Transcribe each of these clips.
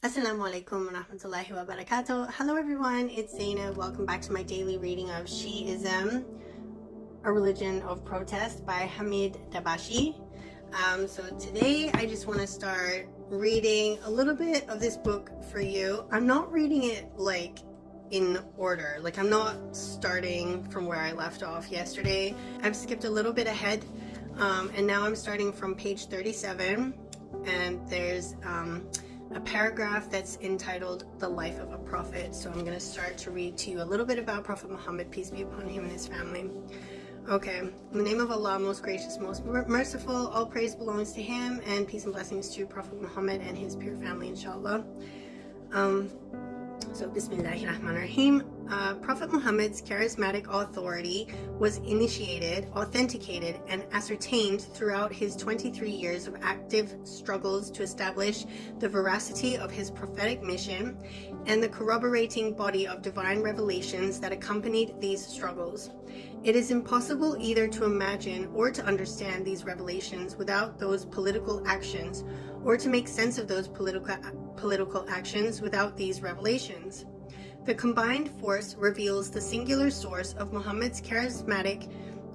Assalamu alaikum wa rahmatullahi wa barakatuh. Hello everyone, it's Zainab. Welcome back to my daily reading of Shi'ism, A Religion of Protest by Hamid Dabashi. So today I just want to start reading a little bit of this book for you. I'm not reading it like in order, like I'm not starting from where I left off yesterday. I've skipped a little bit ahead and now I'm starting from page 37, and there's a paragraph that's entitled The Life of a Prophet. So I'm going to start to read to you a little bit about Prophet Muhammad, peace be upon him and his family. Okay, in the name of Allah, most gracious, most merciful, all praise belongs to him, and peace and blessings to Prophet Muhammad and his pure family, inshallah. So Bismillahir Rahmanir Rahim. Prophet Muhammad's charismatic authority was initiated, authenticated, and ascertained throughout his 23 years of active struggles to establish the veracity of his prophetic mission and the corroborating body of divine revelations that accompanied these struggles. It is impossible either to imagine or to understand these revelations without those political actions, or to make sense of those political actions without these revelations. The combined force reveals the singular source of Muhammad's charismatic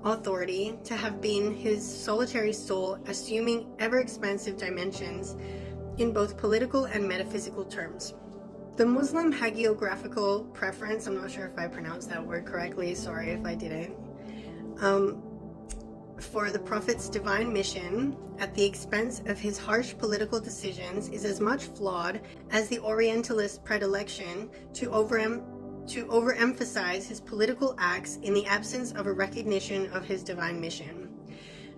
authority to have been his solitary soul, assuming ever-expansive dimensions in both political and metaphysical terms. The Muslim hagiographical preference, I'm not sure if I pronounced that word correctly, sorry if I didn't, for the Prophet's divine mission at the expense of his harsh political decisions is as much flawed as the Orientalist predilection to overemphasize his political acts in the absence of a recognition of his divine mission.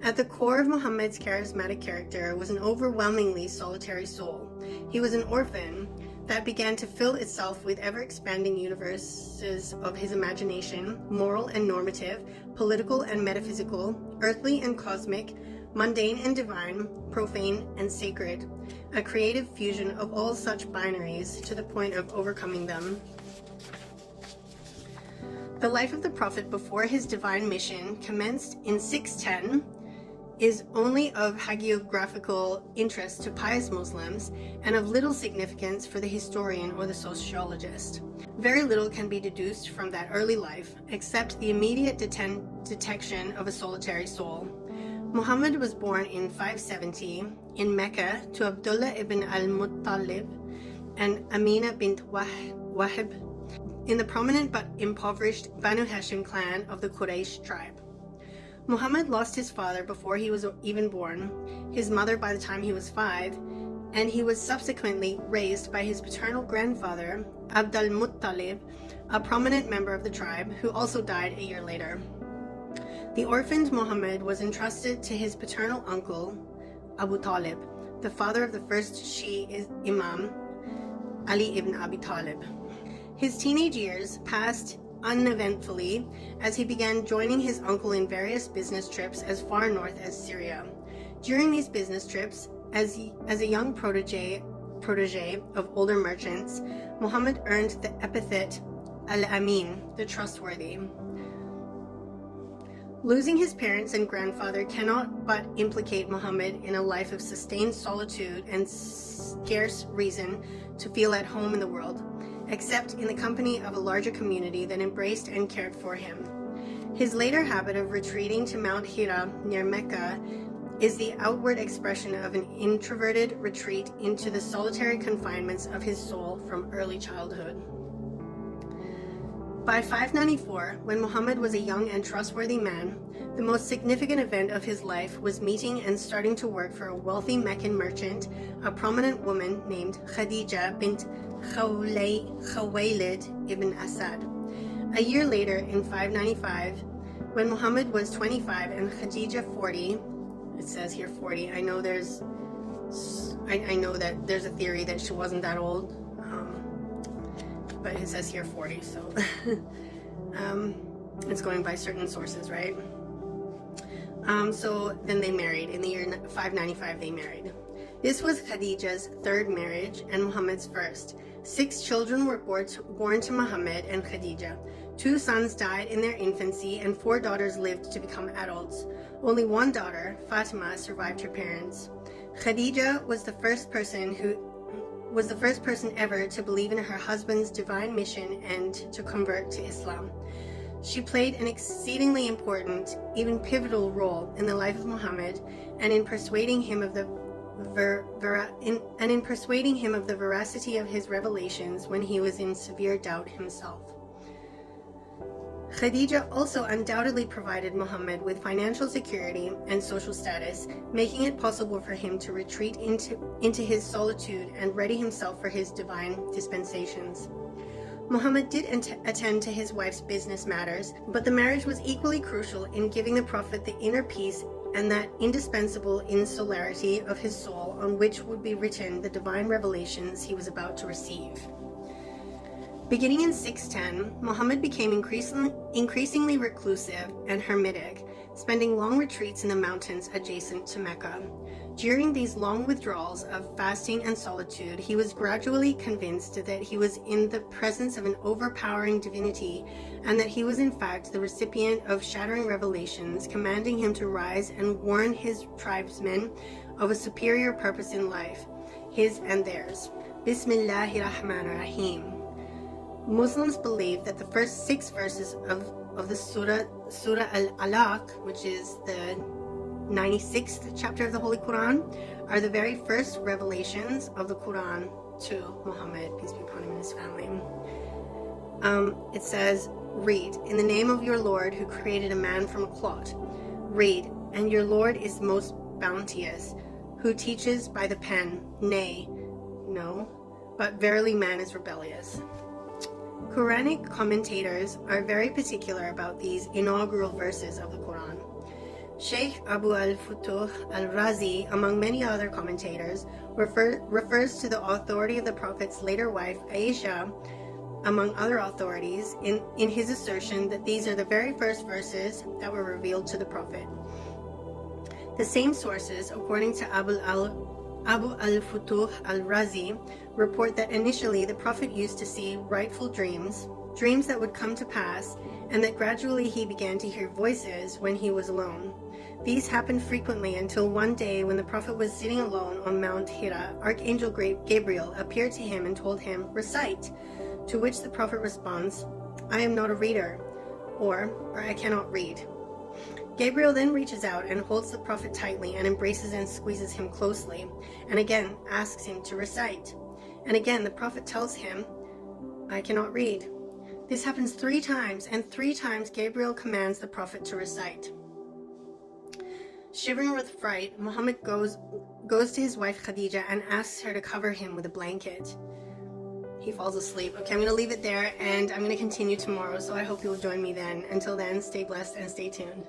At the core of Muhammad's charismatic character was an overwhelmingly solitary soul. He was an orphan that began to fill itself with ever-expanding universes of his imagination, moral and normative, political and metaphysical, earthly and cosmic, mundane and divine, profane and sacred, a creative fusion of all such binaries to the point of overcoming them. The life of the Prophet before his divine mission commenced in 610 is only of hagiographical interest to pious Muslims and of little significance for the historian or the sociologist. Very little can be deduced from that early life, except the immediate detection of a solitary soul. Muhammad was born in 570 in Mecca to Abdullah ibn al-Muttalib and Amina bint Wahib in the prominent but impoverished Banu Hashim clan of the Quraysh tribe. Muhammad lost his father before he was even born, his mother by the time he was 5, and he was subsequently raised by his paternal grandfather, Abd al-Muttalib, a prominent member of the tribe, who also died a year later. The orphaned Muhammad was entrusted to his paternal uncle, Abu Talib, the father of the first Shi'i Imam, Ali ibn Abi Talib. His teenage years passed uneventfully as he began joining his uncle in various business trips as far north as Syria. During these business trips, as a young protege of older merchants, Muhammad earned the epithet Al-Amin, the trustworthy. Losing his parents and grandfather cannot but implicate Muhammad in a life of sustained solitude and scarce reason to feel at home in the world, except in the company of a larger community that embraced and cared for him. His later habit of retreating to Mount Hira near Mecca is the outward expression of an introverted retreat into the solitary confinements of his soul from early childhood. By 594, when Muhammad was a young and trustworthy man, the most significant event of his life was meeting and starting to work for a wealthy Meccan merchant, a prominent woman named Khadijah bint Khuwaylid ibn Asad. A year later, in 595, when Muhammad was 25 and Khadijah 40, it says here 40. I know that there's a theory that she wasn't that old, but it says here 40, so it's going by certain sources, right? So then they married. In the year 595, they married. This was Khadijah's third marriage and Muhammad's first. 6 children were born to Muhammad and Khadijah. 2 sons died in their infancy and 4 daughters lived to become adults. Only one daughter, Fatima, survived her parents. Khadijah was the first person who was the first person ever to believe in her husband's divine mission and to convert to Islam. She played an exceedingly important, even pivotal role in the life of Muhammad and in persuading him of the veracity of his revelations when he was in severe doubt himself. Khadijah also undoubtedly provided Muhammad with financial security and social status, making it possible for him to retreat into his solitude and ready himself for his divine dispensations. Muhammad did attend to his wife's business matters, but the marriage was equally crucial in giving the Prophet the inner peace and that indispensable insularity of his soul on which would be written the divine revelations he was about to receive. Beginning in 610, Muhammad became increasingly reclusive and hermitic, spending long retreats in the mountains adjacent to Mecca. During these long withdrawals of fasting and solitude, he was gradually convinced that he was in the presence of an overpowering divinity and that he was in fact the recipient of shattering revelations, commanding him to rise and warn his tribesmen of a superior purpose in life, his and theirs. Bismillahir Rahmanir Rahim. Muslims believe that the first 6 verses of the Surah Al-Alaq, which is the 96th chapter of the Holy Quran, are the very first revelations of the Quran to Muhammad, peace be upon him and his family. It says, read, in the name of your Lord who created a man from a clot. Read, and your Lord is most bounteous, who teaches by the pen. Nay, no, but verily man is rebellious. Quranic commentators are very particular about these inaugural verses of the Quran. Sheikh Abu al-Futuh al-Razi, among many other commentators, refers to the authority of the Prophet's later wife Aisha, among other authorities, in his assertion that these are the very first verses that were revealed to the Prophet. The same sources, according to Abu al-Futuh al-Razi, report that initially the Prophet used to see rightful dreams that would come to pass, and that gradually he began to hear voices when he was alone. These happened frequently until one day when the Prophet was sitting alone on Mount Hira, Archangel Gabriel appeared to him and told him, recite, to which the Prophet responds, I am not a reader, or I cannot read. Gabriel then reaches out and holds the Prophet tightly and embraces and squeezes him closely, and again asks him to recite. And again the Prophet tells him, I cannot read. This happens 3 times, and 3 times Gabriel commands the Prophet to recite. Shivering with fright, Muhammad goes to his wife Khadijah and asks her to cover him with a blanket. He falls asleep. Okay, I'm going to leave it there, and I'm going to continue tomorrow, so I hope you'll join me then. Until then, stay blessed and stay tuned.